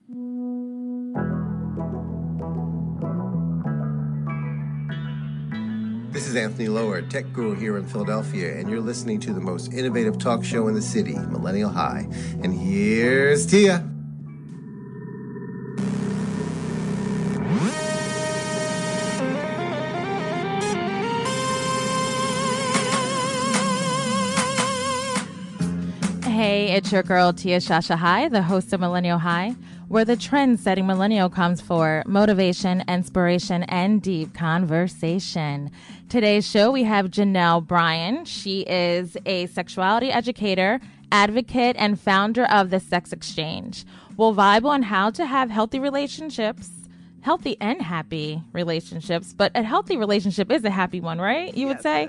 This is Anthony Lower, tech guru here in Philadelphia, and you're listening to the most innovative talk show in the city, Millennial High. And here's Tia. Hey, it's your girl Tia Shasha High, the host of Millennial High, where the trend-setting millennial comes for motivation, inspiration, and deep conversation. Today's show, we have Janielle Bryan. She is a sexuality educator, advocate, and founder of the Sex Exchange. We'll vibe on how to have healthy relationships, healthy and happy relationships, but a healthy relationship is a happy one, right? You would say?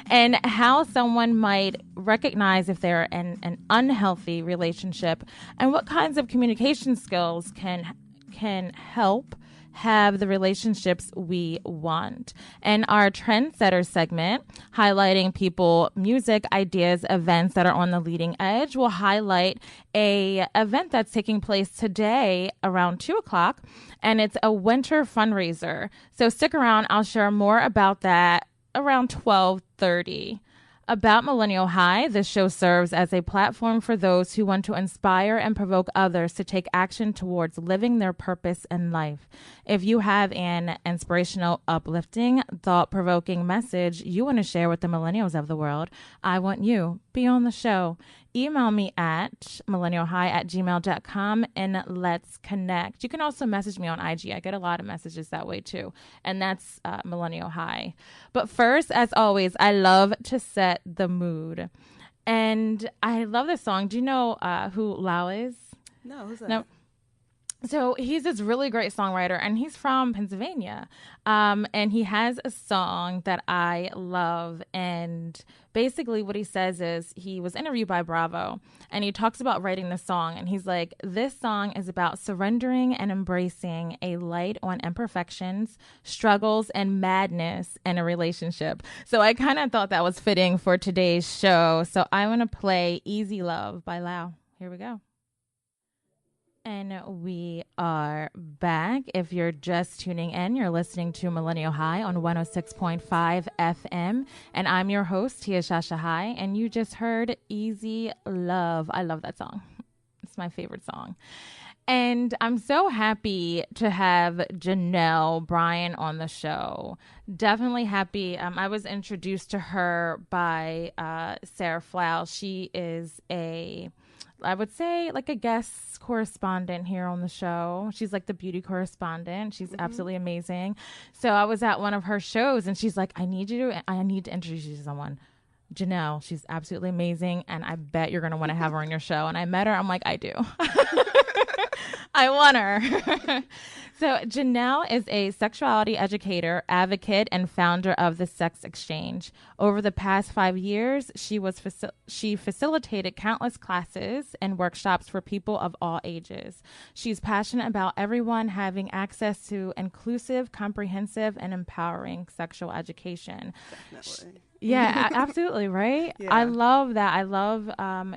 And how someone might recognize if they're in an unhealthy relationship and what kinds of communication skills can help have the relationships we want. And our trendsetter segment, highlighting people, music, ideas, events that are on the leading edge, will highlight a event that's taking place today around 2:00, and it's a winter fundraiser. So stick around. I'll share more about that around 12:30. About Millennial High, this show serves as a platform for those who want to inspire and provoke others to take action towards living their purpose in life. If you have an inspirational, uplifting, thought-provoking message you want to share with the millennials of the world, I want you. Be on the show. Email me at millennialhigh@gmail.com and let's connect. You can also message me on IG. I get a lot of messages that way too. And that's Millennial High. But first, as always, I love to set the mood. And I love this song. Do you know who Lau is? No, who's that? No. So he's this really great songwriter, and he's from Pennsylvania. And he has a song that I love. And basically what he says is he was interviewed by Bravo, and he talks about writing the song. And he's like, this song is about surrendering and embracing a light on imperfections, struggles, and madness in a relationship. So I kind of thought that was fitting for today's show. So I want to play Easy Love by Lau. Here we go. And we are back. If you're just tuning in, you're listening to Millennial High on 106.5 FM. And I'm your host, Tia Shasha High. And you just heard Easy Love. I love that song. It's my favorite song. And I'm so happy to have Janielle Bryan on the show. Definitely happy. I was introduced to her by Sarah Flau. She is I would say like a guest correspondent here on the show. She's like the beauty correspondent. She's absolutely amazing. So I was at one of her shows and she's like, I need to introduce you to someone. Janelle, she's absolutely amazing. And I bet you're going to want to have her on your show. And I met her. I'm like, I do. I want her. So Janelle is a sexuality educator, advocate, and founder of the Sex Exchange. Over the past 5 years, she facilitated countless classes and workshops for people of all ages. She's passionate about everyone having access to inclusive, comprehensive, and empowering sexual education. Definitely. Yeah, absolutely, right? Yeah. I love that. I love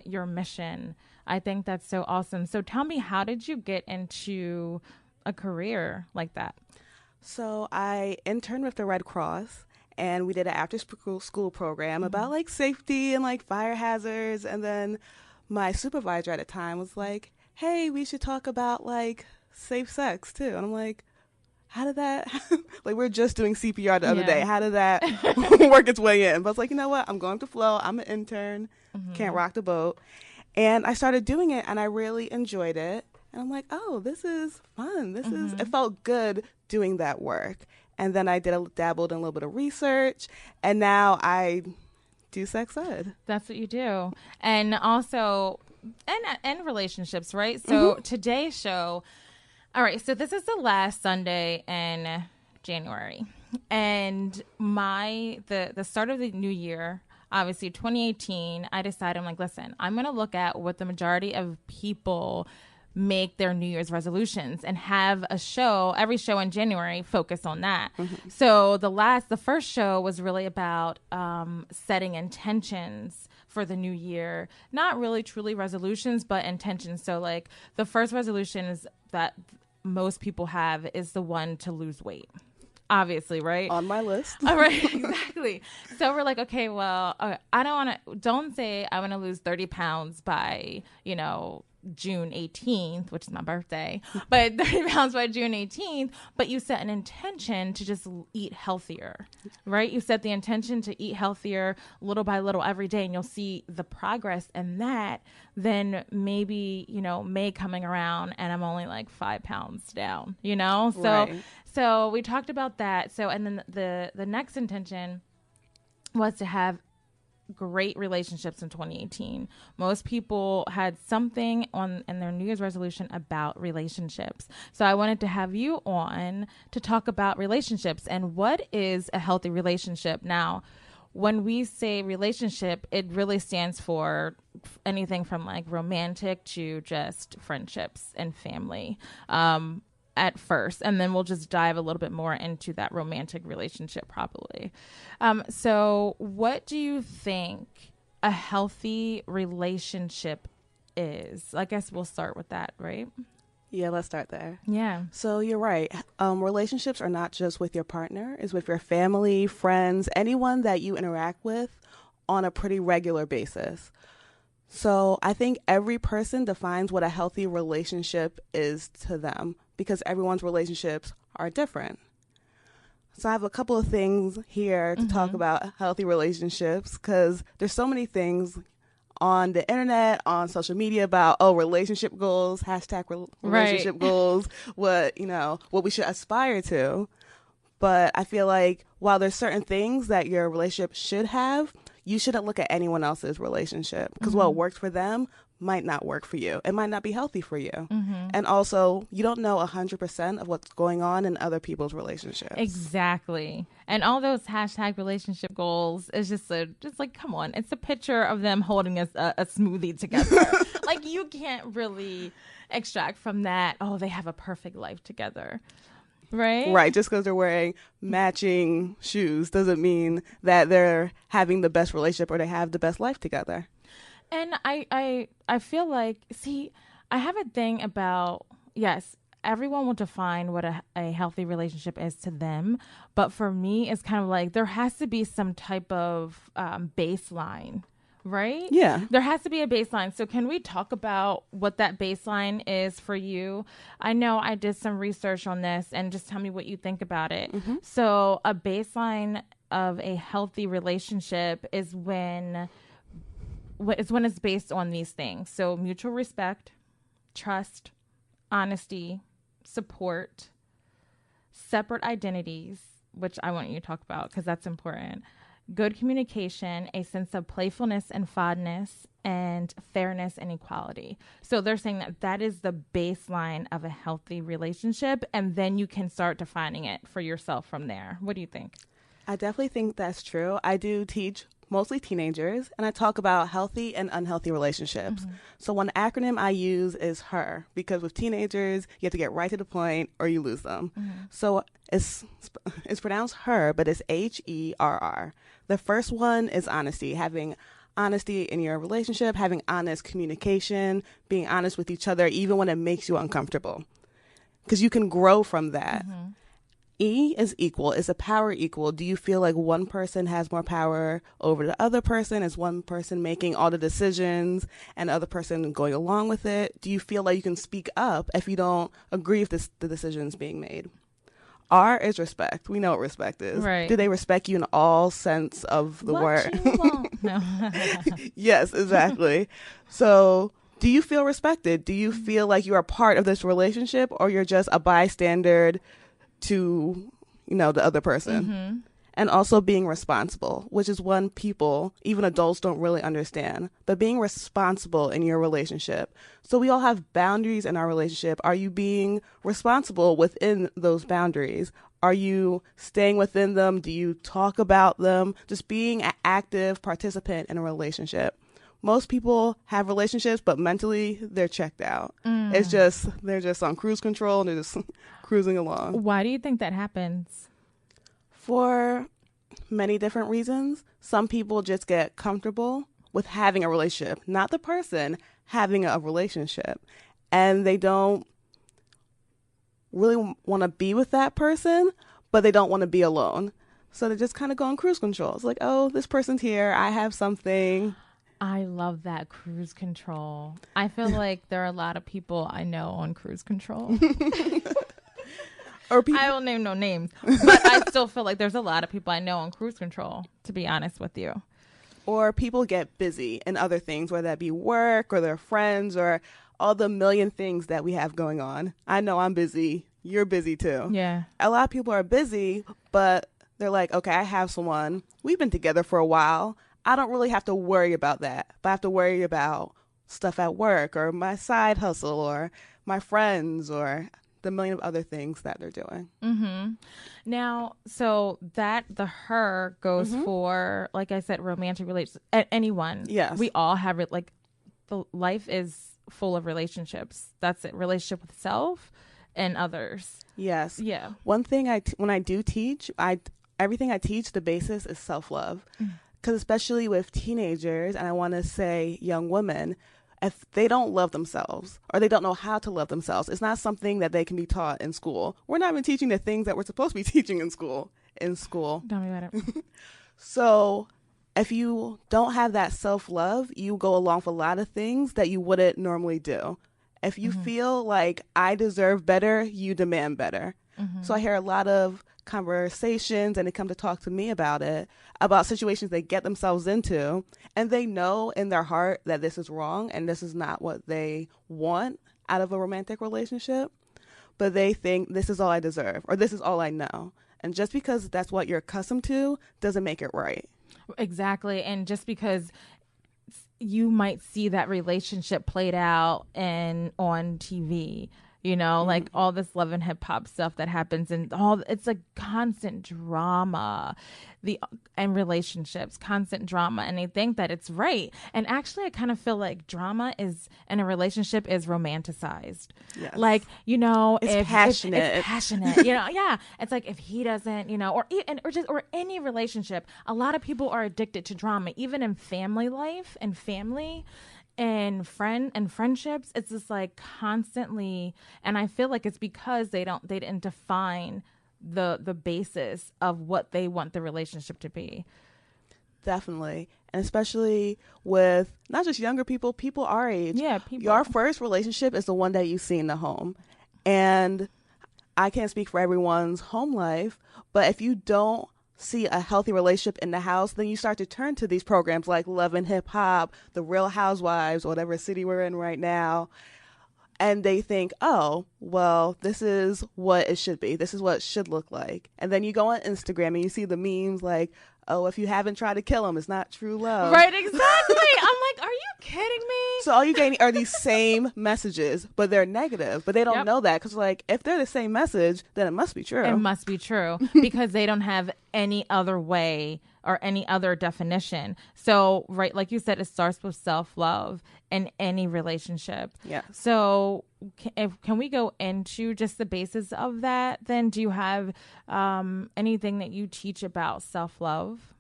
your mission. I think that's so awesome. So tell me, how did you get into a career like that? So I interned with the Red Cross, and we did an after-school program about like safety and like fire hazards. And then my supervisor at the time was like, hey, we should talk about like safe sex too. And I'm like, how did that, like we're just doing CPR the other day. How did that work its way in? But I was like, you know what? I'm going to flow. I'm an intern. Can't rock the boat. And I started doing it and I really enjoyed it. And I'm like, oh, this is fun. It felt good doing that work. And then I dabbled in a little bit of research, and now I do sex ed. That's what you do. And also, and relationships, right? So today's show, all right, so this is the last Sunday in January. And the start of the new year, obviously 2018, I decided, I'm like, listen, I'm going to look at what the majority of people make their New Year's resolutions and have a show, every show in January, focus on that. So the first show was really about setting intentions for the new year. Not really truly resolutions, but intentions. So like the first resolution is that most people have is the one to lose weight. Obviously, right? On my list. All right, exactly. So we're like, okay, well, don't say I want to lose 30 pounds by, June 18th, which is my birthday, but 30 pounds by June 18th, but you set an intention to just eat healthier, right? You set the intention to eat healthier little by little every day, and you'll see the progress in that. Then maybe, May coming around and I'm only like 5 pounds down, So, Right. so we talked about that. So, and then the next intention was to have great relationships in 2018. Most people had something in their New Year's resolution about relationships. So I wanted to have you on to talk about relationships and what is a healthy relationship. Now, when we say relationship, it really stands for anything from like romantic to just friendships and family. At first, and then we'll just dive a little bit more into that romantic relationship probably. So what do you think a healthy relationship is? I guess we'll start with that, right? Yeah, let's start there. Yeah. So you're right. Relationships are not just with your partner, it's with your family, friends, anyone that you interact with on a pretty regular basis. So I think every person defines what a healthy relationship is to them because everyone's relationships are different. So I have a couple of things here to talk about healthy relationships because there's so many things on the internet, on social media about, relationship goals, hashtag relationship goals, what we should aspire to. But I feel like while there's certain things that your relationship should have, you shouldn't look at anyone else's relationship because what works for them might not work for you. It might not be healthy for you. And also, you don't know 100% of what's going on in other people's relationships. Exactly. And all those hashtag relationship goals is just like, come on. It's a picture of them holding a smoothie together. Like, you can't really extract from that, they have a perfect life together. Right. Just because they're wearing matching shoes doesn't mean that they're having the best relationship or they have the best life together. And I feel like, I have a thing about, yes, everyone will define what a healthy relationship is to them. But for me, it's kind of like there has to be some type of baseline. Right? Yeah. There has to be a baseline. So can we talk about what that baseline is for you? I know I did some research on this and just tell me what you think about it. So a baseline of a healthy relationship is when it's based on these things. So mutual respect, trust, honesty, support, separate identities, which I want you to talk about because that's important. Good communication, a sense of playfulness and fondness, and fairness and equality. So they're saying that is the baseline of a healthy relationship, and then you can start defining it for yourself from there. What do you think? I definitely think that's true. I do teach mostly teenagers, and I talk about healthy and unhealthy relationships. So one acronym I use is HER, because with teenagers, you have to get right to the point or you lose them. So it's pronounced HER, but it's HERR. The first one is honesty, having honesty in your relationship, having honest communication, being honest with each other, even when it makes you uncomfortable, because you can grow from that. E is equal. It's a power equal. Do you feel like one person has more power over the other person? Is one person making all the decisions and the other person going along with it? Do you feel like you can speak up if you don't agree with the decisions being made? R is respect. We know what respect is. Right. Do they respect you in all sense of the word? No. Yes, exactly. So do you feel respected? Do you feel like you are part of this relationship or you're just a bystander to, the other person? And also being responsible, which is one people, even adults, don't really understand, but being responsible in your relationship. So we all have boundaries in our relationship. Are you being responsible within those boundaries? Are you staying within them? Do you talk about them? Just being an active participant in a relationship. Most people have relationships, but mentally they're checked out. It's just, they're just on cruise control and they're just cruising along. Why do you think that happens? For many different reasons. Some people just get comfortable with having a relationship, not the person having a relationship. And they don't really want to be with that person, but they don't want to be alone. So they just kind of go on cruise control. It's like, oh, this person's here. I have something. I love that cruise control. I feel like there are a lot of people I know on cruise control. Or people, I will name no names, but I still feel like there's a lot of people I know on cruise control, to be honest with you. or people get busy in other things, whether that be work or their friends or all the million things that we have going on. I know I'm busy. You're busy too. Yeah. A lot of people are busy, but they're like, okay, I have someone. We've been together for a while. I don't really have to worry about that, but I have to worry about stuff at work or my side hustle or my friends or the million of other things that they're doing. Mm-hmm. Now, so that the her goes for, like I said, romantic relationships. Anyone. Yes. We all have it. Like, the life is full of relationships. That's it. Relationship with self and others. Yes. Yeah. One thing when I do teach, everything I teach, the basis is self-love. Because especially with teenagers, and I want to say young women, if they don't love themselves or they don't know how to love themselves, it's not something that they can be taught in school. We're not even teaching the things that we're supposed to be teaching in school. Tell me about it. So if you don't have that self-love, you go along for a lot of things that you wouldn't normally do. If you feel like I deserve better, you demand better. So I hear a lot of conversations, and they come to talk to me about it, about situations they get themselves into, and they know in their heart that this is wrong and this is not what they want out of a romantic relationship, but they think this is all I deserve or this is all I know. And just because that's what you're accustomed to doesn't make it right. Exactly. And just because you might see that relationship played out on TV, you know, like all this love and hip hop stuff that happens, and it's like constant drama, and relationships, constant drama. And they think that it's right. And actually, I kind of feel like drama in a relationship is romanticized. Yes. Like, you know, it's passionate. It's passionate, you know, yeah. It's like if he doesn't, you know, or any relationship, a lot of people are addicted to drama, even in family life and family. And friendships, it's just like constantly, and I feel like it's because they didn't define the basis of what they want the relationship to be. Definitely. And especially with not just younger people our age. Yeah, people. Your first relationship is the one that you see in the home. And I can't speak for everyone's home life, but if you don't see a healthy relationship in the house, then you start to turn to these programs like Love and Hip Hop, The Real Housewives, whatever city we're in right now. And they think, oh, well, this is what it should be. This is what it should look like. And then you go on Instagram and you see the memes like, oh, if you haven't tried to kill him, it's not true love. Right, exactly. I'm like, are you kidding me? So all you're getting are these same messages, but they're negative. But they don't know that because, like, if they're the same message, then it must be true. It must be true because they don't have any other way or any other definition. So, right, like you said, it starts with self-love in any relationship. Yeah. So can we go into just the basis of that? Then do you have anything that you teach about self-love?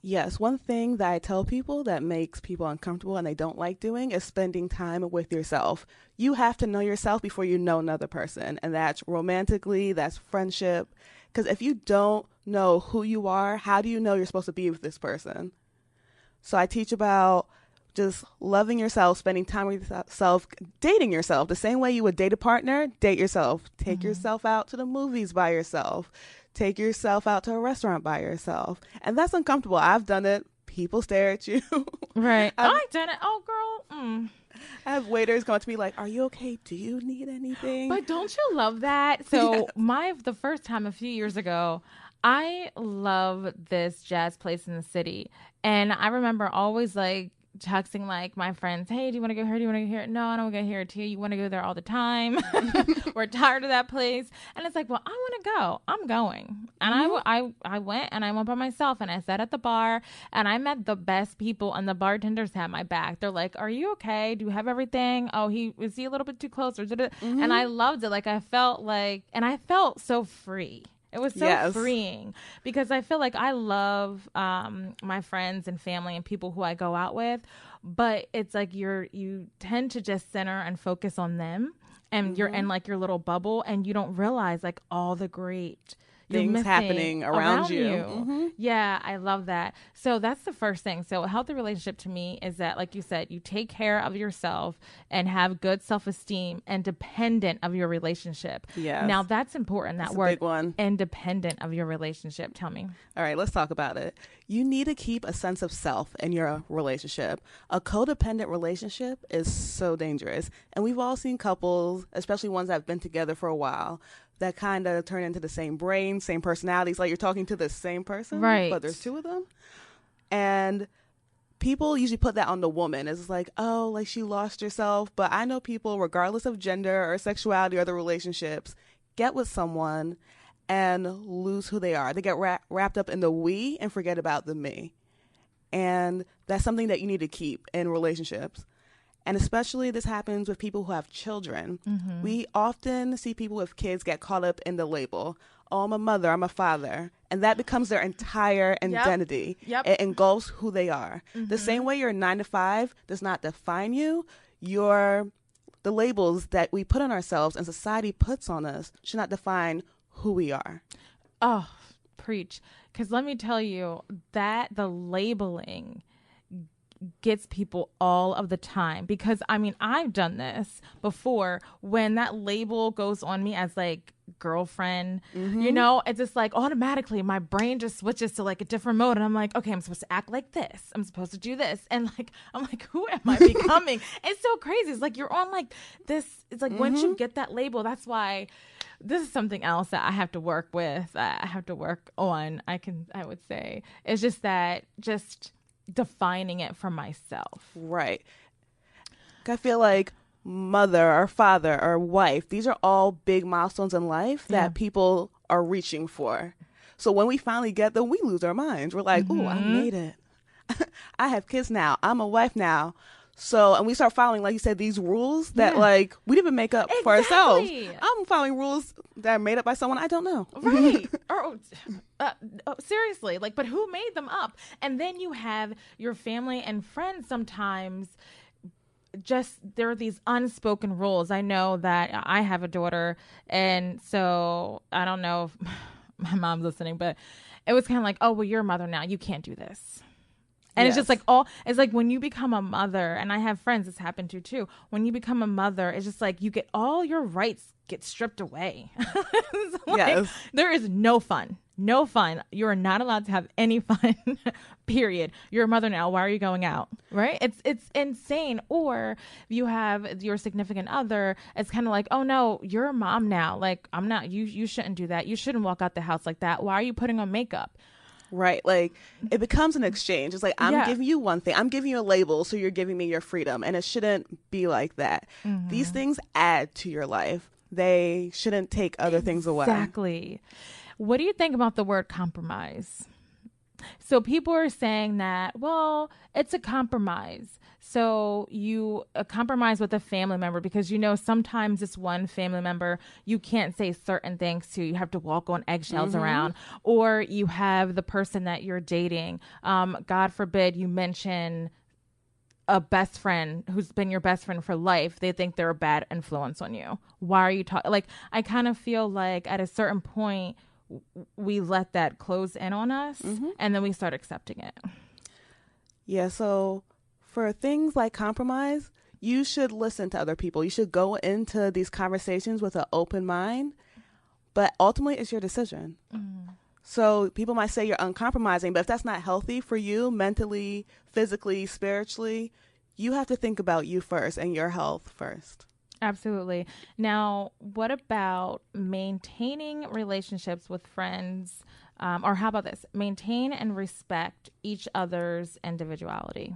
Yes. One thing that I tell people that makes people uncomfortable and they don't like doing is spending time with yourself. You have to know yourself before you know another person. And that's romantically, that's friendship. Because if you don't know who you are, how do you know you're supposed to be with this person? So I teach about just loving yourself, spending time with yourself, dating yourself. The same way you would date a partner, date yourself. Take yourself out to the movies by yourself. Take yourself out to a restaurant by yourself. And that's uncomfortable. I've done it. People stare at you. Right. I've done it. Oh, girl. I have waiters going to me like, are you okay? Do you need anything? But don't you love that? So the first time a few years ago, I love this jazz place in the city. And I remember always like texting like my friends, hey, do you want to go here? Do you want to go here? No, I don't want to go here too. You want to go there all the time? We're tired of that place. And it's like, well, I want to go. I'm going. And I went and I went by myself and I sat at the bar and I met the best people and the bartenders had my back. They're like, are you okay? Do you have everything? Oh, is he a little bit too close? And I loved it. Like I felt so free. It was so freeing because I feel like I love my friends and family and people who I go out with, but it's like you tend to just center and focus on them, and you're in like your little bubble, and you don't realize like all the great things happening around you. Yeah, I love that. So that's the first thing. So a healthy relationship to me is that, like you said, you take care of yourself and have good self-esteem, independent of your relationship. Yes. Now that's important. That's that word, big one. Independent of your relationship. Tell me. All right, let's talk about it. You need to keep a sense of self in your relationship. A codependent relationship is so dangerous. And we've all seen couples, especially ones that have been together for a while, that kind of turn into the same brain, same personalities. Like you're talking to the same person, right? But there's two of them. And people usually put that on the woman. It's like, oh, like she lost herself. But I know people, regardless of gender or sexuality or other relationships, get with someone and lose who they are. They get wrapped up in the we and forget about the me. And that's something that you need to keep in relationships. And especially this happens with people who have children. We often see people with kids get caught up in the label. Oh, I'm a mother, I'm a father. And that becomes their entire identity. It engulfs who they are. The same way your 9 to 5 does not define you, the labels that we put on ourselves and society puts on us should not define who we are. Oh, preach. Because let me tell you that the labeling gets people all of the time, because I mean, I've done this before. When that label goes on me as like girlfriend, you know, it's just like automatically my brain just switches to like a different mode, and I'm like, okay, I'm supposed to act like this, I'm supposed to do this, and like I'm like, who am I becoming? It's so crazy. It's like you're on like this. It's like once you get that label, that's why this is something else that I have to work with. I have to work on. I would say it's just that defining it for myself. Right. I feel like mother or father or wife, these are all big milestones in life that people are reaching for. So when we finally get them, we lose our minds. We're like, ooh, I made it. I have kids now. I'm a wife now. So, and we start following, like you said, these rules that like we didn't even make up for ourselves. I'm following rules that are made up by someone I don't know. Right. Seriously, like, but who made them up? And then you have your family and friends sometimes. Just there are these unspoken rules. I know that I have a daughter, and so I don't know if my mom's listening, but it was kind of like, oh, well, you're a mother now. You can't do this. And it's just like it's like when you become a mother, and I have friends this happened to too. When you become a mother, it's just like you get all your rights get stripped away. Like, there is no fun. No fun. You are not allowed to have any fun, period. You're a mother now. Why are you going out? Right? It's insane. Or you have your significant other. It's kind of like, oh no, you're a mom now. Like, I'm not, you shouldn't do that. You shouldn't walk out the house like that. Why are you putting on makeup? Right. Like it becomes an exchange. It's like, I'm giving you one thing. I'm giving you a label. So you're giving me your freedom. And it shouldn't be like that. These things add to your life. They shouldn't take other things away. Exactly. What do you think about the word compromise? So people are saying that, well, it's a compromise. So you compromise with a family member because, you know, sometimes this one family member, you can't say certain things to. You have to walk on eggshells around. Or you have the person that you're dating. God forbid you mention a best friend who's been your best friend for life. They think they're a bad influence on you. Why are you talking? Like, I kind of feel like at a certain point, we let that close in on us and then we start accepting it. Yeah. So for things like compromise, you should listen to other people. You should go into these conversations with an open mind, but ultimately it's your decision. So people might say you're uncompromising, but if that's not healthy for you mentally, physically, spiritually, you have to think about you first and your health first. Absolutely. Now, what about maintaining relationships with friends? Or how about this? Maintain and respect each other's individuality.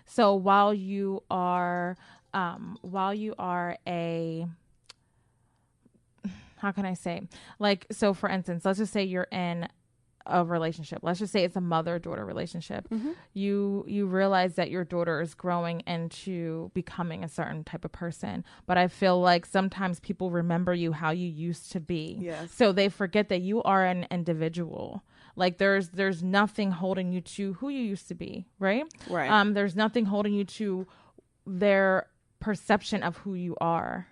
So while you are a, how can I say? Like, so for instance, let's just say you're in a relationship, let's just say it's a mother-daughter relationship, you realize that your daughter is growing into becoming a certain type of person. But I feel like sometimes people remember you how you used to be. Yes. So they forget that you are an individual. Like there's nothing holding you to who you used to be, right? Right. There's nothing holding you to their perception of who you are.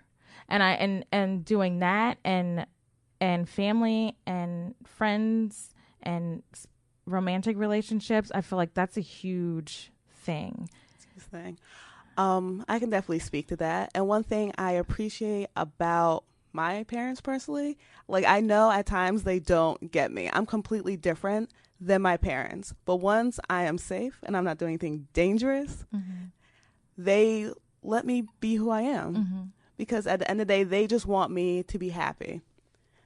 And doing that and family and friends and romantic relationships, I feel like that's a huge thing. I can definitely speak to that. And one thing I appreciate about my parents personally, like I know at times they don't get me. I'm completely different than my parents. But once I am safe and I'm not doing anything dangerous, they let me be who I am. Because at the end of the day, they just want me to be happy.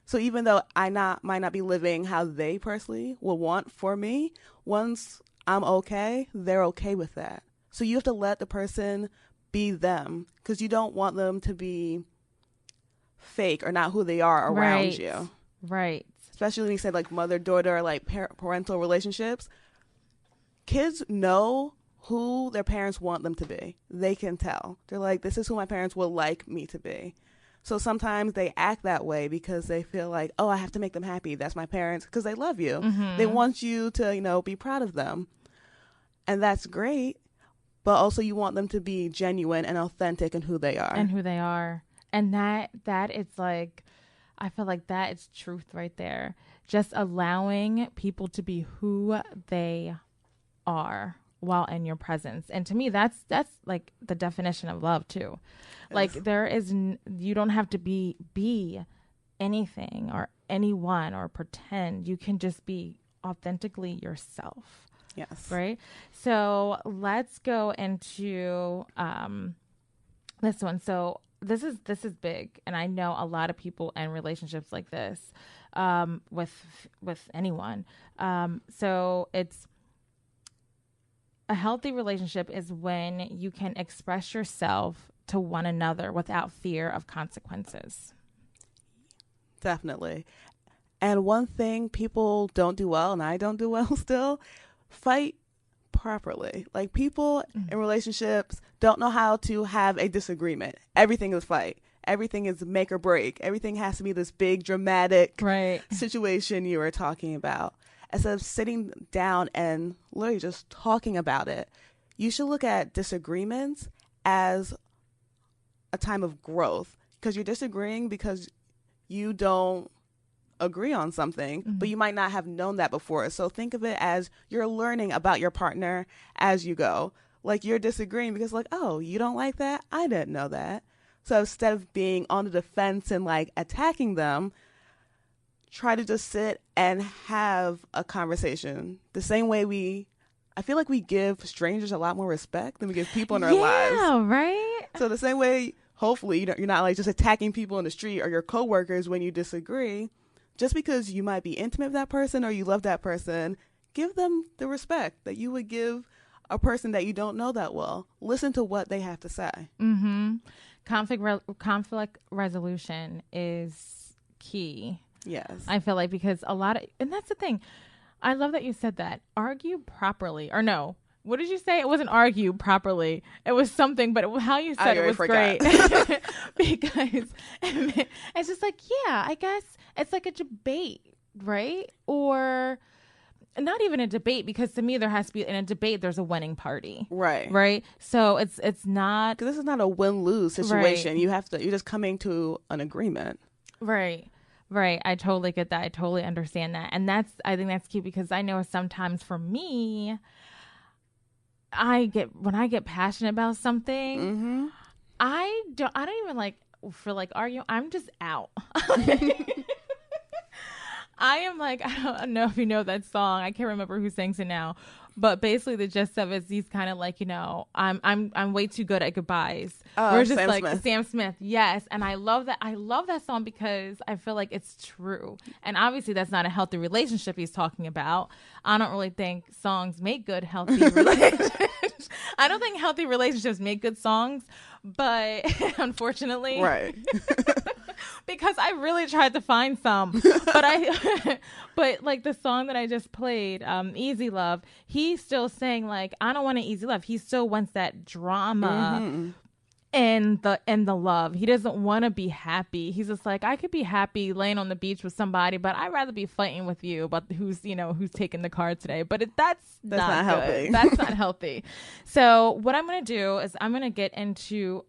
So even though I might not be living how they personally will want for me, once I'm okay, they're okay with that. So you have to let the person be them, because you don't want them to be fake or not who they are around you. Right. Especially when you said like mother-daughter, like parental relationships. Kids know who their parents want them to be. They can tell. They're like, this is who my parents would like me to be. So sometimes they act that way because they feel like, oh, I have to make them happy. That's my parents, because they love you. They want you to, be proud of them. And that's great. But also you want them to be genuine and authentic in who they are. And that is like, I feel like that is truth right there. Just allowing people to be who they are while in your presence. And to me, that's like the definition of love too. Like you don't have to be anything or anyone or pretend. You can just be authentically yourself. Yes. Right. So let's go into this one. So this is big, and I know a lot of people in relationships like this with anyone. So it's a healthy relationship is when you can express yourself to one another without fear of consequences. Definitely. And one thing people don't do well, and I don't do well still, fight properly. Like people in relationships don't know how to have a disagreement. Everything is fight. Everything is make or break. Everything has to be this big dramatic situation you were talking about. Instead of sitting down and literally just talking about it, you should look at disagreements as a time of growth, because you're disagreeing because you don't agree on something, but you might not have known that before. So think of it as you're learning about your partner as you go. Like you're disagreeing because like, oh, you don't like that? I didn't know that. So instead of being on the defense and like attacking them, try to just sit and have a conversation. The same way I feel like we give strangers a lot more respect than we give people in our lives. Yeah, right? So the same way, hopefully, you're not like just attacking people in the street or your coworkers when you disagree. Just because you might be intimate with that person or you love that person, give them the respect that you would give a person that you don't know that well. Listen to what they have to say. Conflict resolution is key. Yes. I feel like because and that's the thing. I love that you said that. Argue properly. Or no. What did you say? It wasn't argue properly. It was something, but how you said it was great. Because it's just like, yeah, I guess it's like a debate, right? Or not even a debate, because to me there has to be, in a debate there's a winning party. Right? So it's not, because this is not a win-lose situation. You're just coming to an agreement. Right. I totally get that. I totally understand that. And I think that's key, because I know sometimes for me, when I get passionate about something, I don't even like feel like arguing. I'm just out. I am like, I don't know if you know that song. I can't remember who sings it now, but basically the gist of it is he's kind of like, I'm way too good at goodbyes. We're just Sam Smith. Yes. And I love that. I love that song because I feel like it's true. And obviously that's not a healthy relationship he's talking about. I don't really think songs make good, healthy relationships. I don't think healthy relationships make good songs, but unfortunately. Right. because I really tried to find some, but but like the song that I just played, Easy Love, he's still saying like, I don't want an easy love. He still wants that drama and the love. He doesn't want to be happy. He's just like, I could be happy laying on the beach with somebody, but I'd rather be fighting with you about who's taking the car today. But that's not healthy. That's not healthy. So what I'm going to do is I'm going to get into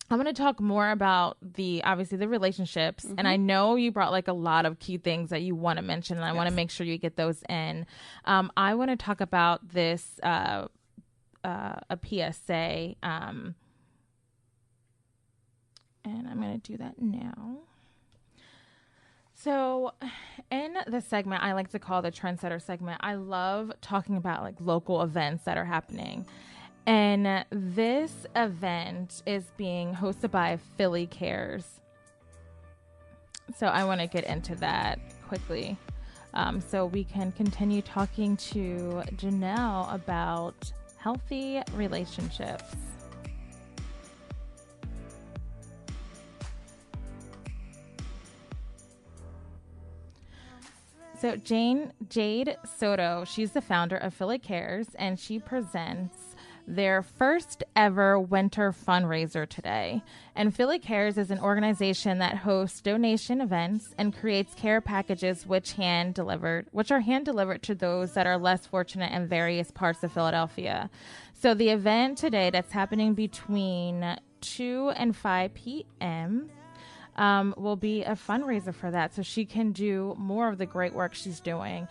I'm going to talk more about obviously the relationships. And I know you brought like a lot of key things that you want to mention, and I want to make sure you get those in. I want to talk about this, a PSA, and I'm going to do that now. So in the segment I like to call the trendsetter segment, I love talking about like local events that are happening. And this event is being hosted by Philly Cares. So I want to get into that quickly, so we can continue talking to Janelle about healthy relationships. So Jade Soto, she's the founder of Philly Cares, and she presents their first ever winter fundraiser today. And Philly Cares is an organization that hosts donation events and creates care packages which are hand delivered to those that are less fortunate in various parts of Philadelphia. So the event today that's happening between 2 and 5 p.m. Will be a fundraiser for that, so she can do more of the great work she's doing,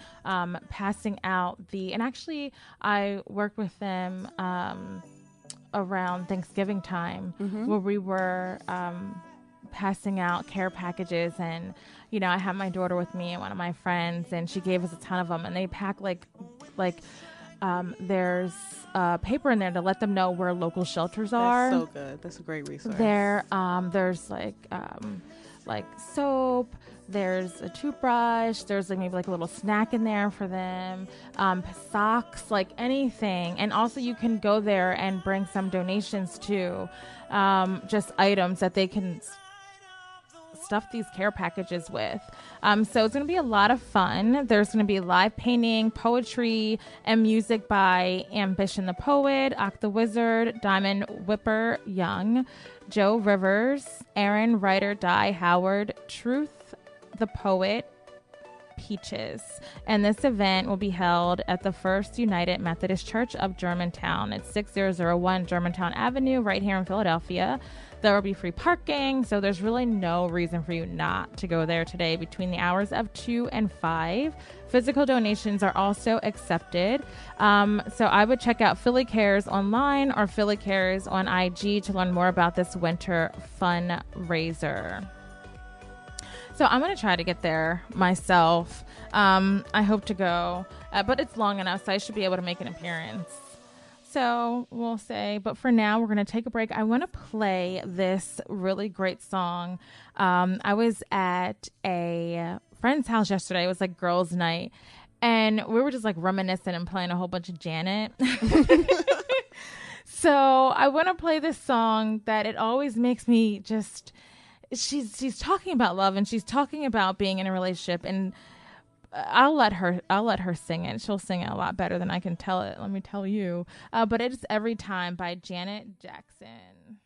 passing out and actually I worked with them around Thanksgiving time, where we were passing out care packages, and I had my daughter with me and one of my friends, and she gave us a ton of them, and they pack like there's paper in there to let them know where local shelters are. That's so good. That's a great resource. There's like soap, there's a toothbrush, there's like maybe like a little snack in there for them, socks, like anything. And also you can go there and bring some donations too, just items that they can stuff these care packages with. So it's going to be a lot of fun. There's going to be live painting, poetry, and music by Ambition the Poet, Ock the Wizard, Diamond Whipper Young, Joe Rivers, Aaron Ryder Dye Howard, Truth the Poet, Peaches. And this event will be held at the First United Methodist Church of Germantown. It's 6001 Germantown Avenue right here in Philadelphia. There will be free parking, so there's really no reason for you not to go there today between the hours of 2 and 5. Physical donations are also accepted. So I would check out Philly Cares online or Philly Cares on IG to learn more about this winter fundraiser. So I'm going to try to get there myself. I hope to go, but it's long enough, so I should be able to make an appearance. So we'll say, but for now, we're going to take a break. I want to play this really great song. I was at a friend's house yesterday. It was like girls' night, and we were just like reminiscing and playing a whole bunch of Janet. So I want to play this song that it always makes me just, she's talking about love, and she's talking about being in a relationship, and I'll let her sing it. She'll sing it a lot better than I can tell it. Let me tell you. But it is Every Time by Janet Jackson.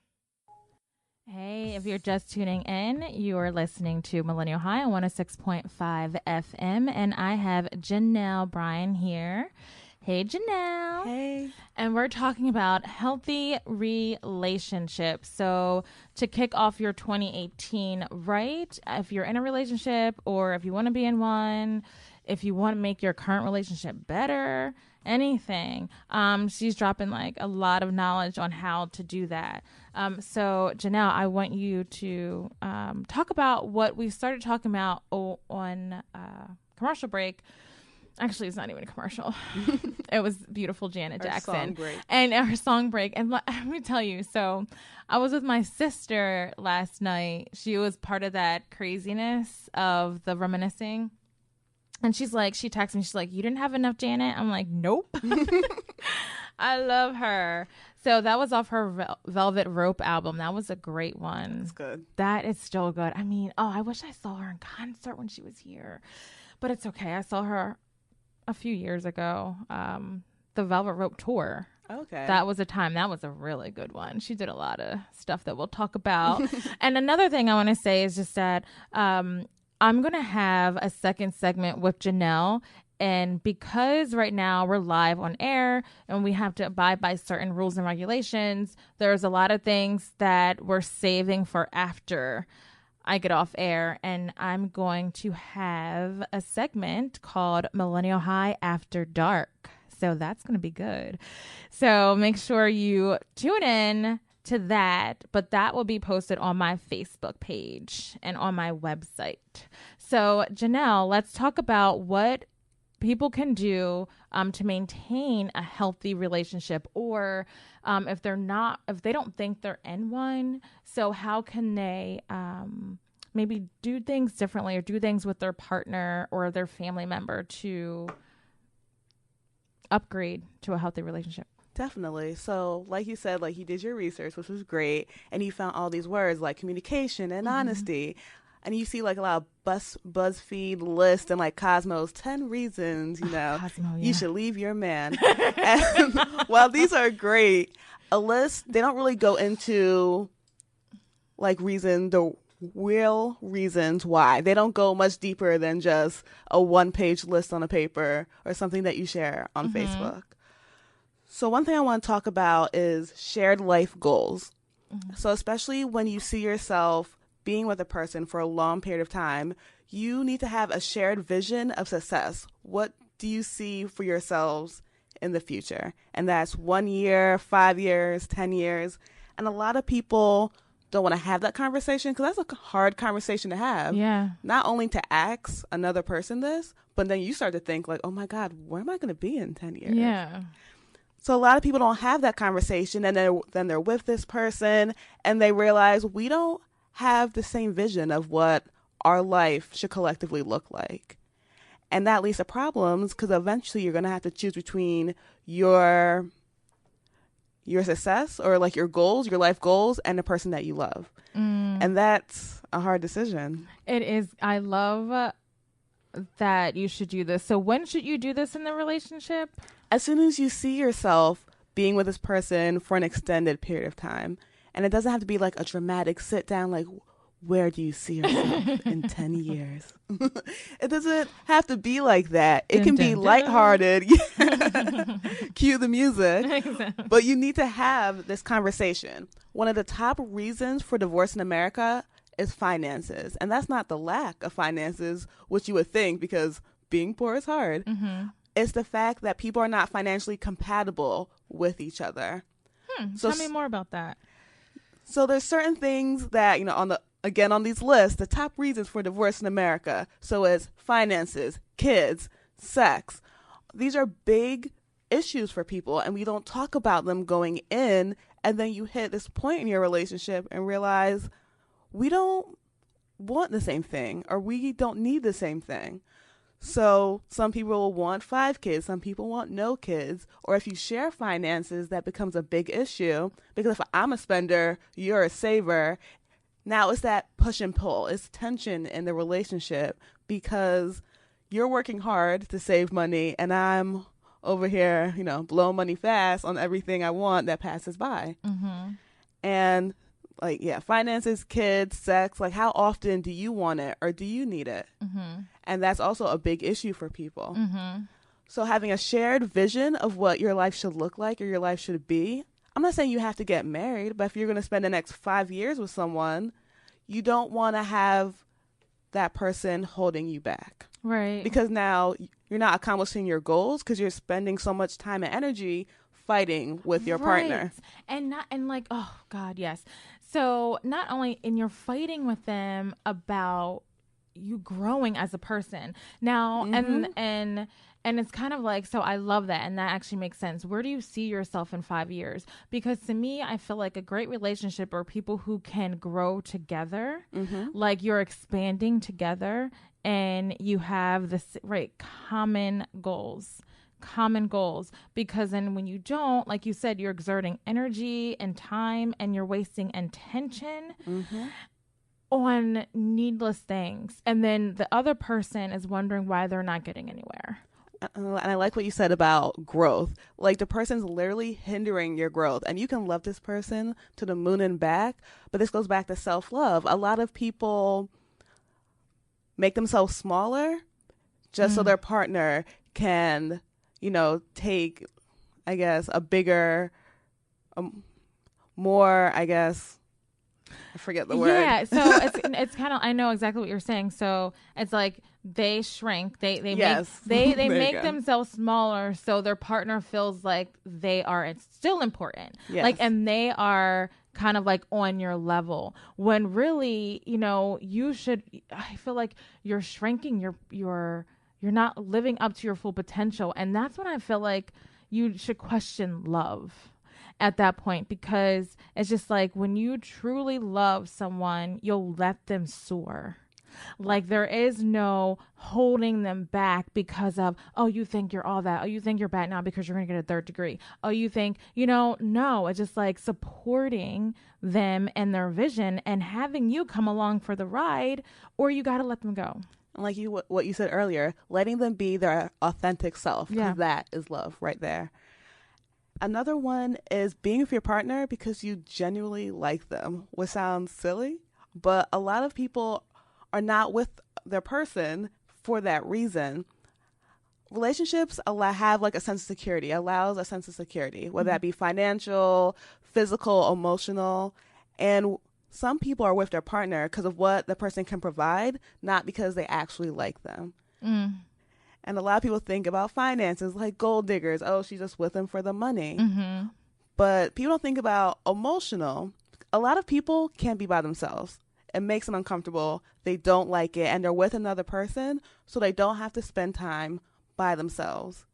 Hey, if you're just tuning in, you are listening to Millennial High on 106.5 FM, and I have Janielle Bryan here. Hey, Janelle. Hey. And we're talking about healthy relationships. So to kick off your 2018, right? If you're in a relationship, or if you want to be in one, if you want to make your current relationship better, anything, she's dropping like a lot of knowledge on how to do that. So Janelle, I want you to talk about what we started talking about on commercial break. Actually, it's not even a commercial. It was beautiful Janet Jackson. Song break. And her song break. And let me tell you, so I was with my sister last night. She was part of that craziness of the reminiscing. And she's like, she texted me, she's like, you didn't have enough Janet? I'm like, nope. I love her. So that was off her Velvet Rope album. That was a great one. That's good. That is still good. I mean, I wish I saw her in concert when she was here, but it's okay. I saw her a few years ago. The Velvet Rope tour. Okay. That was a time. That was a really good one. She did a lot of stuff that we'll talk about. And another thing I want to say is just that I'm going to have a second segment with Janelle. And because right now we're live on air and we have to abide by certain rules and regulations, there's a lot of things that we're saving for after I get off air. And I'm going to have a segment called Millennial High After Dark. So that's going to be good. So make sure you tune in to that, but that will be posted on my Facebook page and on my website. So Janelle, let's talk about what people can do to maintain a healthy relationship, or if they don't think they're in one. So how can they maybe do things differently or do things with their partner or their family member to upgrade to a healthy relationship? Definitely. So like you said, like you did your research, which was great, and you found all these words like communication and honesty. And you see like a lot of BuzzFeed list and like Cosmo's 10 reasons, Cosmo, you should leave your man. And while these are great, a list, they don't really go into like the real reasons why. They don't go much deeper than just a one-page list on a paper or something that you share on Facebook. So one thing I want to talk about is shared life goals. So especially when you see yourself being with a person for a long period of time, you need to have a shared vision of success. What do you see for yourselves in the future? And that's 1 year, 5 years, 10 years. And a lot of people don't want to have that conversation because that's a hard conversation to have. Yeah. Not only to ask another person this, but then you start to think like, oh my God, where am I going to be in 10 years? Yeah. So a lot of people don't have that conversation, and then they're with this person and they realize we don't have the same vision of what our life should collectively look like. And that leads to problems because eventually you're going to have to choose between your success or like your goals, your life goals, and the person that you love. And that's a hard decision. It is. I love that you should do this. So when should you do this in the relationship? As soon as you see yourself being with this person for an extended period of time. And it doesn't have to be like a dramatic sit down, like, where do you see yourself in 10 years? It doesn't have to be like that. It can be lighthearted. Cue the music. Exactly. But you need to have this conversation. One of the top reasons for divorce in America is finances. And that's not the lack of finances, which you would think, because being poor is hard. It's the fact that people are not financially compatible with each other. Tell me more about that. So there's certain things that, on these lists, the top reasons for divorce in America. So it's finances, kids, sex. These are big issues for people, and we don't talk about them going in. And then you hit this point in your relationship and realize we don't want the same thing, or we don't need the same thing. So some people will want 5 kids. Some people want no kids. Or if you share finances, that becomes a big issue. Because if I'm a spender, you're a saver. Now it's that push and pull. It's tension in the relationship because you're working hard to save money and I'm over here, blowing money fast on everything I want that passes by. And finances, kids, sex, like how often do you want it or do you need it? And that's also a big issue for people. So having a shared vision of what your life should look like or your life should be. I'm not saying you have to get married, but if you're going to spend the next 5 years with someone, you don't want to have that person holding you back. Right. Because now you're not accomplishing your goals because you're spending so much time and energy fighting with your partner. And oh God, yes. So not only you're fighting with them about you growing as a person now, and it's kind of like, so I love that. And that actually makes sense. Where do you see yourself in 5 years? Because to me, I feel like a great relationship are people who can grow together, like you're expanding together and you have this common goals common goals, because then when you don't, like you said, you're exerting energy and time and you're wasting attention on needless things. And then the other person is wondering why they're not getting anywhere. And I like what you said about growth. Like, the person's literally hindering your growth, and you can love this person to the moon and back, but this goes back to self-love. A lot of people make themselves smaller just so their partner can, take, I guess, a bigger, more, I guess, I forget the word. Yeah, so it's kind of, I know exactly what you're saying. So it's like they shrink, they make themselves smaller, so their partner feels like they are still important. Yes. Like, and they are kind of like on your level, when really, you should, I feel like you're shrinking, you're not living up to your full potential. And that's when I feel like you should question love at that point, because it's just like, when you truly love someone, you'll let them soar. Like, there is no holding them back because of, oh, you think you're all that. Oh, you think you're bad now because you're going to get a third degree. Oh, you think, no, it's just like supporting them and their vision and having you come along for the ride, or you got to let them go. Like what you said earlier, letting them be their authentic self. Yeah. That is love right there. Another one is being with your partner because you genuinely like them, which sounds silly, but a lot of people are not with their person for that reason. Relationships have like a sense of security, allows a sense of security, whether that be financial, physical, emotional. And some people are with their partner because of what the person can provide, not because they actually like them. And a lot of people think about finances like gold diggers. Oh, she's just with them for the money. But people don't think about emotional. A lot of people can't be by themselves. It makes them uncomfortable. They don't like it. And they're with another person, so they don't have to spend time by themselves.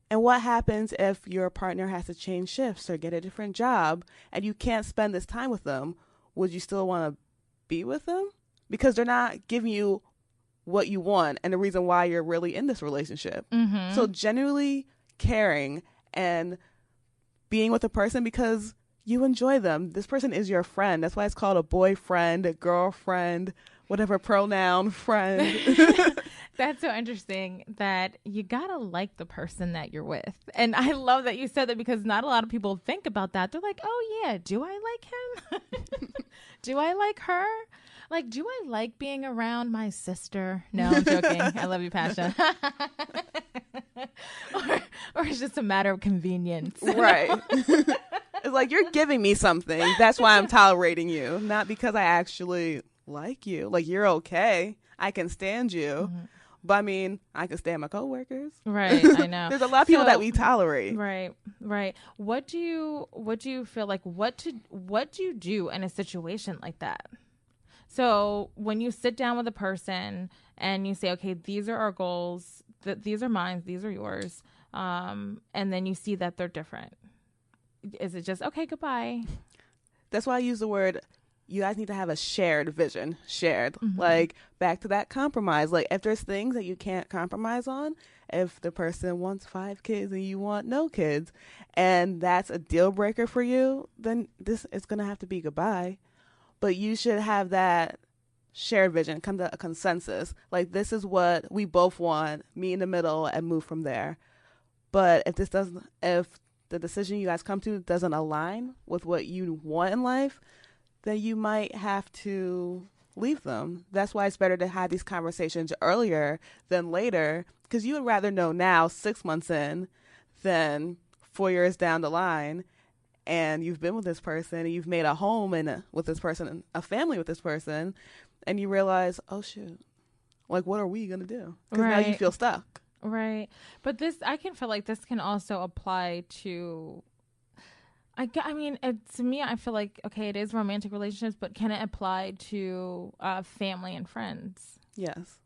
And what happens if your partner has to change shifts or get a different job and you can't spend this time with them? Would you still want to be with them? Because they're not giving you what you want and the reason why you're really in this relationship. So genuinely caring and being with a person because you enjoy them. This person is your friend. That's why it's called a boyfriend, a girlfriend, whatever pronoun, friend. That's so interesting that you gotta like the person that you're with. And I love that you said that, because not a lot of people think about that. They're like, oh yeah, do I like him? Do I like her? Like, do I like being around my sister? No, I'm joking. I love you, Pasha. or it's just a matter of convenience. Right. It's like, you're giving me something. That's why I'm tolerating you. Not because I actually like you. Like, you're okay. I can stand you. But I mean, I can stand my coworkers. Right. I know. There's a lot of people that we tolerate. Right. What do you feel like, what do you do in a situation like that? So when you sit down with a person and you say, okay, these are our goals, these are mine, these are yours, and then you see that they're different, is it just, okay, goodbye? That's why I use the word, you guys need to have a shared vision. Shared. Like, back to that compromise. Like, if there's things that you can't compromise on, if the person wants 5 kids and you want no kids, and that's a deal breaker for you, then this is going to have to be goodbye. But you should have that shared vision, come to a consensus. Like, this is what we both want, meet in the middle and move from there. But if the decision you guys come to doesn't align with what you want in life, then you might have to leave them. That's why it's better to have these conversations earlier than later, because you would rather know now, 6 months in, than 4 years down the line. And you've been with this person, and you've made a home with this person, and a family with this person, and you realize, oh shoot, like, what are we gonna do? Because now you feel stuck. Right. But I can feel like this can also apply to, I mean, to me, I feel like, okay, it is romantic relationships, but can it apply to family and friends? Yes.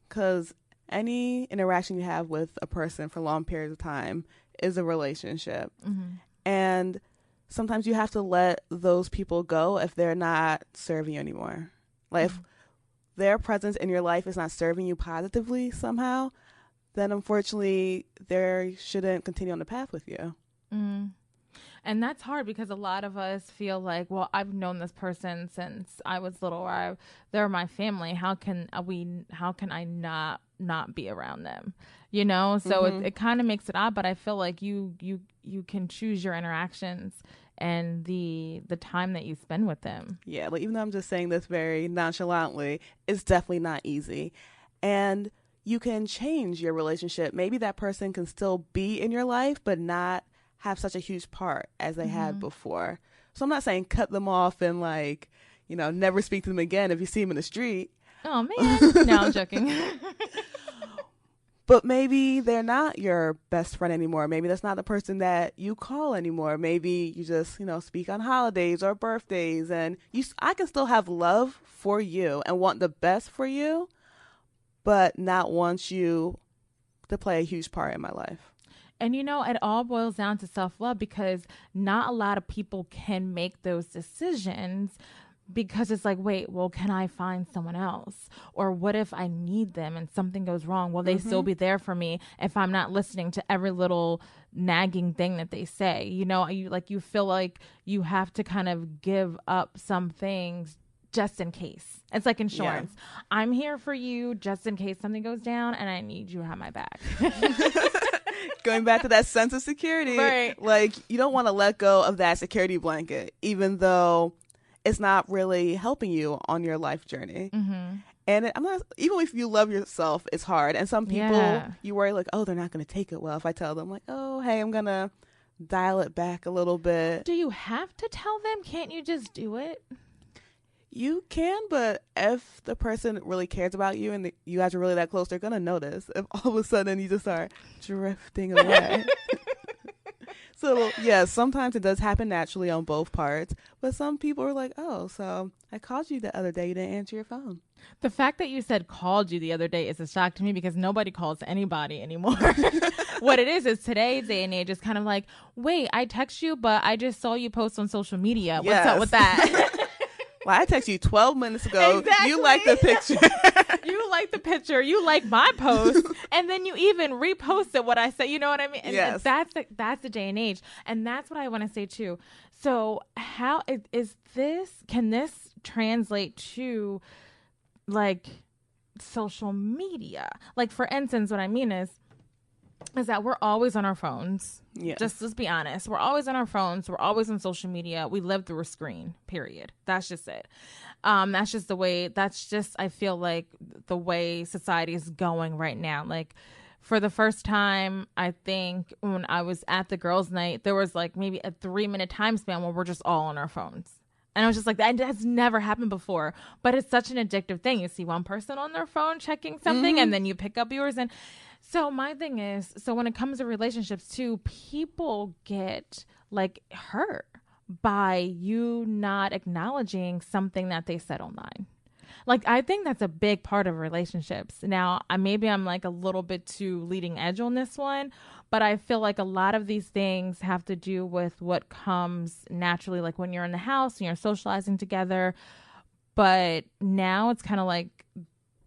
Because any interaction you have with a person for long periods of time is a relationship. And sometimes you have to let those people go if they're not serving you anymore. Like, if their presence in your life is not serving you positively somehow, then unfortunately they shouldn't continue on the path with you. Mm. And that's hard because a lot of us feel like, well, I've known this person since I was little, or they're my family. How can I not be around them? You know, so it kind of makes it odd, but I feel like you can choose your interactions and the time that you spend with them. Yeah, like even though I'm just saying this very nonchalantly, it's definitely not easy. And you can change your relationship. Maybe that person can still be in your life, but not have such a huge part as they had before. So I'm not saying cut them off and like, you know, never speak to them again if you see them in the street. Oh man. No, I'm joking. But maybe they're not your best friend anymore. Maybe that's not the person that you call anymore. Maybe you just, you know, speak on holidays or birthdays, and I can still have love for you and want the best for you, but not want you to play a huge part in my life. And, you know, it all boils down to self-love, because not a lot of people can make those decisions, because it's like, wait, well, can I find someone else? Or what if I need them and something goes wrong? Will they still be there for me if I'm not listening to every little nagging thing that they say? You know, you feel like you have to kind of give up some things just in case. It's like insurance. Yeah. I'm here for you just in case something goes down, and I need you to have my back. Going back to that sense of security, right? Like, you don't want to let go of that security blanket, even though it's not really helping you on your life journey. And I'm not, even if you love yourself, it's hard. And some people, you worry like, oh, they're not going to take it well if I tell them like, oh, hey, I'm going to dial it back a little bit. Do you have to tell them? Can't you just do it? You can, but if the person really cares about you and you guys are really that close, they're going to notice if all of a sudden you just start drifting away. So, yeah, sometimes it does happen naturally on both parts, but some people are like, oh, so I called you the other day, you didn't answer your phone. The fact that you said called you the other day is a shock to me, because nobody calls anybody anymore. What it is today's day and age is kind of like, wait, I text you, but I just saw you post on social media. What's up with that? Well, I texted you 12 minutes ago. Exactly. You like the picture. You like the picture. You like my post. And then you even reposted what I said. You know what I mean? And yes. That's the day and age. And that's what I want to say too. So how can this translate to like social media? Like, for instance, what I mean is that we're always on our phones. Yeah. Just let's be honest. We're always on our phones. We're always on social media. We live through a screen, period. That's just it. That's just, I feel like, the way society is going right now. Like, for the first time, I think when I was at the girls' night, there was like maybe a 3-minute time span where we're just all on our phones. And I was just like, that has never happened before. But it's such an addictive thing. You see one person on their phone checking something, and then you pick up yours. And so my thing is, so when it comes to relationships too, people get like hurt by you not acknowledging something that they said online. Like, I think that's a big part of relationships. Now, maybe I'm like a little bit too leading edge on this one, but I feel like a lot of these things have to do with what comes naturally, like when you're in the house and you're socializing together. But now it's kind of like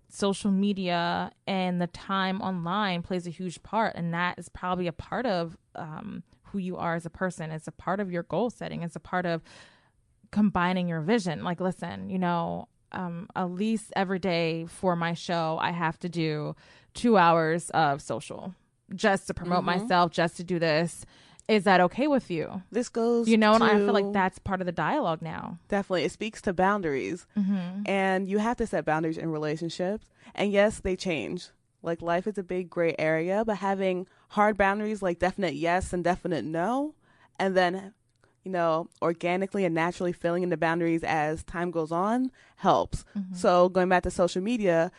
social media and the time online plays a huge part, and that is probably a part of who you are as a person. It's a part of your goal setting. It's a part of combining your vision. Like, listen, you know, at least every day for my show, I have to do 2 hours of social just to promote myself, just to do this. Is that okay with you? This goes, you know, and I feel like that's part of the dialogue now. Definitely. It speaks to boundaries. And you have to set boundaries in relationships. And yes, they change. Like, life is a big gray area, but having hard boundaries like definite yes and definite no, and then, you know, organically and naturally filling in the boundaries as time goes on helps. So going back to social media,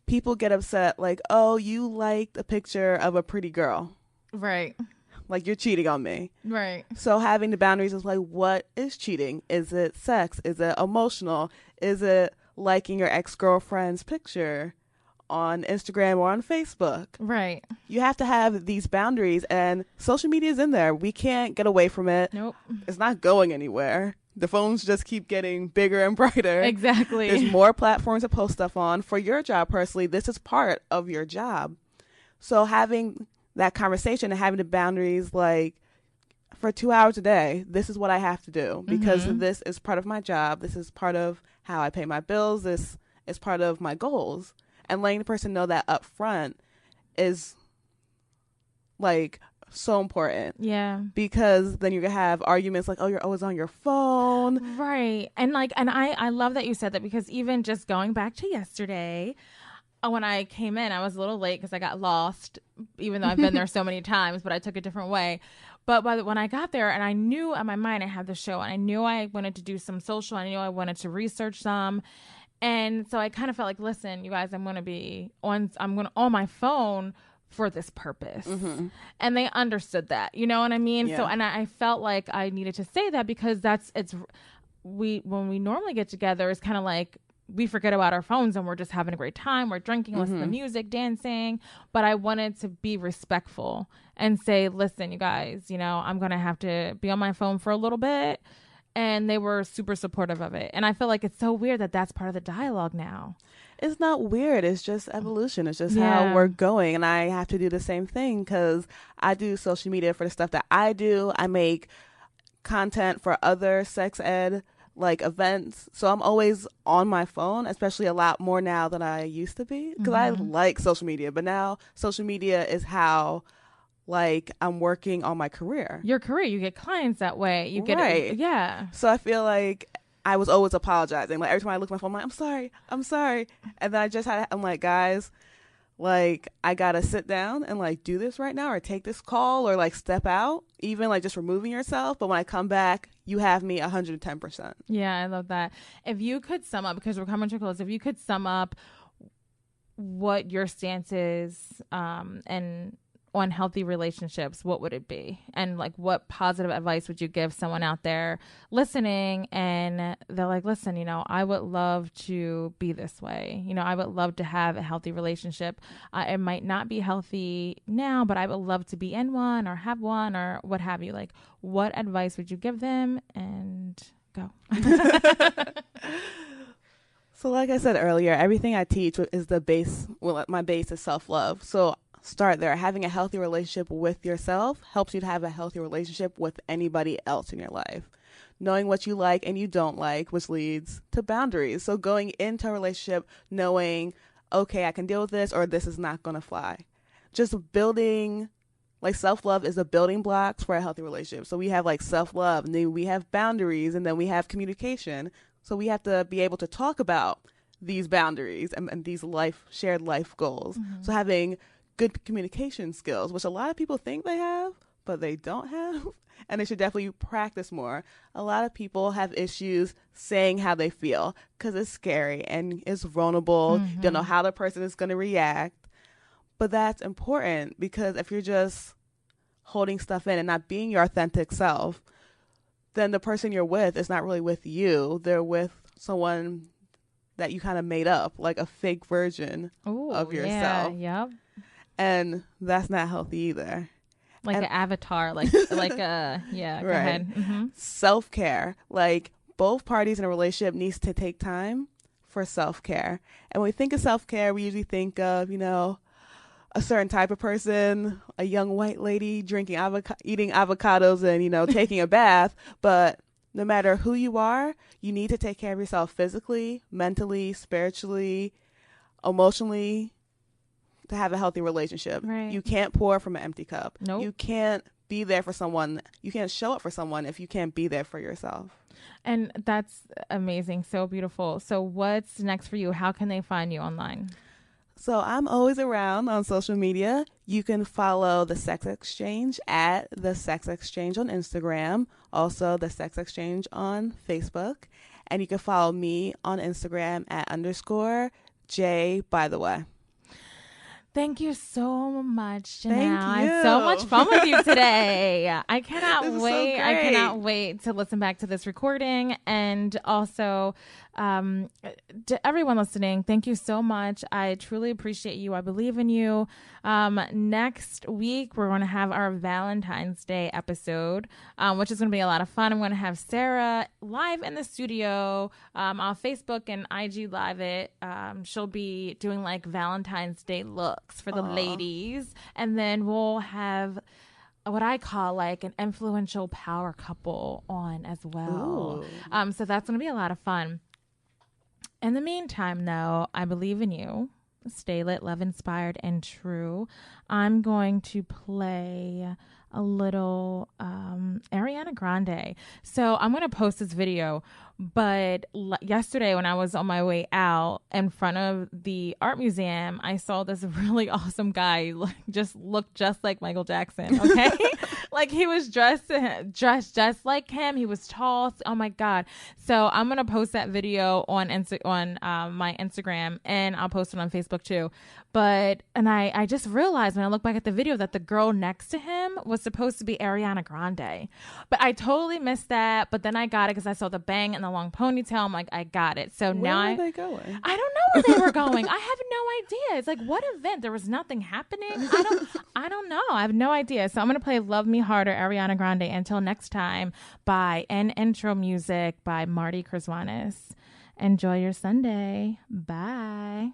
people get upset like, oh, you liked a picture of a pretty girl. Right. Like, you're cheating on me. Right. So having the boundaries is like, what is cheating? Is it sex? Is it emotional? Is it liking your ex-girlfriend's picture on Instagram or on Facebook? Right. You have to have these boundaries, and social media is in there. We can't get away from it. Nope. It's not going anywhere. The phones just keep getting bigger and brighter. Exactly. There's more platforms to post stuff on. For your job personally, this is part of your job. So having that conversation and having the boundaries, like, for 2 hours a day, this is what I have to do because this is part of my job. This is part of how I pay my bills. This is part of my goals. And letting the person know that up front is, like, so important. Yeah. Because then you're going to have arguments like, oh, you're always on your phone. Right. And I love that you said that, because even just going back to yesterday, when I came in, I was a little late because I got lost, even though I've been there so many times, but I took a different way. But when I got there, and I knew in my mind I had the show, and I knew I wanted to do some social, I knew I wanted to research some. And so I kind of felt like, listen, you guys, I'm going to be on my phone for this purpose. And they understood that, you know what I mean? Yeah. So, and I felt like I needed to say that, because when we normally get together, it's kind of like we forget about our phones and we're just having a great time. We're drinking, listening to music, dancing. But I wanted to be respectful and say, listen, you guys, you know, I'm going to have to be on my phone for a little bit. And they were super supportive of it. And I feel like it's so weird that that's part of the dialogue now. It's not weird. It's just evolution. It's just how we're going. And I have to do the same thing because I do social media for the stuff that I do. I make content for other sex ed like events. So I'm always on my phone, especially a lot more now than I used to be, because I like social media. But now social media is how, like, I'm working on my career. Your career, you get clients that way. You get right. Yeah. So I feel like I was always apologizing. Like, every time I look at my phone, I'm like, I'm sorry. And then I'm like, guys, like, I gotta sit down and, like, do this right now, or take this call, or, like, step out, even, like, just removing yourself. But when I come back, you have me 110%. Yeah, I love that. If you could sum up, because we're coming to a close, if you could sum up what your stance is and on healthy relationships, what would it be? And, like, what positive advice would you give someone out there listening and they're like, listen, you know, I would love to be this way. You know, I would love to have a healthy relationship. It might not be healthy now, but I would love to be in one or have one or what have you. Like, what advice would you give them? And go. So like I said earlier, everything I teach is the base. Well, my base is self-love. So start there. Having a healthy relationship with yourself helps you to have a healthy relationship with anybody else in your life. Knowing what you like and you don't like, which leads to boundaries. So going into a relationship knowing, okay, I can deal with this, or this is not going to fly. Just building, like, self-love is the building blocks for a healthy relationship. So we have, like, self-love, and then we have boundaries, and then we have communication. So we have to be able to talk about these boundaries and these shared life goals. So having good communication skills, which a lot of people think they have, but they don't have, and they should definitely practice more. A lot of people have issues saying how they feel because it's scary and it's vulnerable. You don't know how the person is going to react. But that's important, because if you're just holding stuff in and not being your authentic self, then the person you're with is not really with you. They're with someone that you kind of made up, like a fake version of yourself. Yeah, yep. And that's not healthy either. Like an avatar, yeah, go ahead. Self-care. Like, both parties in a relationship needs to take time for self-care. And when we think of self-care, we usually think of, you know, a certain type of person, a young white lady drinking eating avocados and, you know, taking a bath. But no matter who you are, you need to take care of yourself physically, mentally, spiritually, emotionally, to have a healthy relationship. Right. You can't pour from an empty cup. Nope. You can't be there for someone. You can't show up for someone if you can't be there for yourself. And that's amazing. So beautiful. So what's next for you? How can they find you online? So I'm always around on social media. You can follow The Sex Exchange at The Sex Exchange on Instagram. Also, The Sex Exchange on Facebook. And you can follow me on Instagram at _J by the way. Thank you so much, Janelle. Thank I you. had so much fun with you today. I cannot This is wait. so I great. cannot wait to listen back to this recording. And also, To everyone listening, thank you so much. I truly appreciate you. I believe in you. Next week, we're going to have our Valentine's Day episode, which is going to be a lot of fun. I'm going to have Sarah live in the studio on Facebook and IG Live it. She'll be doing like Valentine's Day looks for the ladies. And then we'll have what I call like an influential power couple on as well. So that's going to be a lot of fun. In the meantime, though, I believe in you. Stay lit, love inspired, and true. I'm going to play a little Ariana Grande. So I'm going to post this video, but yesterday when I was on my way out in front of the art museum, I saw this really awesome guy just look just like Michael Jackson. Okay. Like he was dressed just like him. He was tall. Oh my God. So I'm going to post that video on my Instagram, and I'll post it on Facebook too. But I just realized when I look back at the video that the girl next to him was supposed to be Ariana Grande. But I totally missed that. But then I got it because I saw the bang and the long ponytail. I'm like, I got it. So Where now are they going? I don't know where they were going. I have no idea. It's like, what event? There was nothing happening. I don't know. I have no idea. So I'm going to play Love Me Harder, Ariana Grande. Until next time, by intro music by Marty Krzwanis. Enjoy your Sunday. Bye.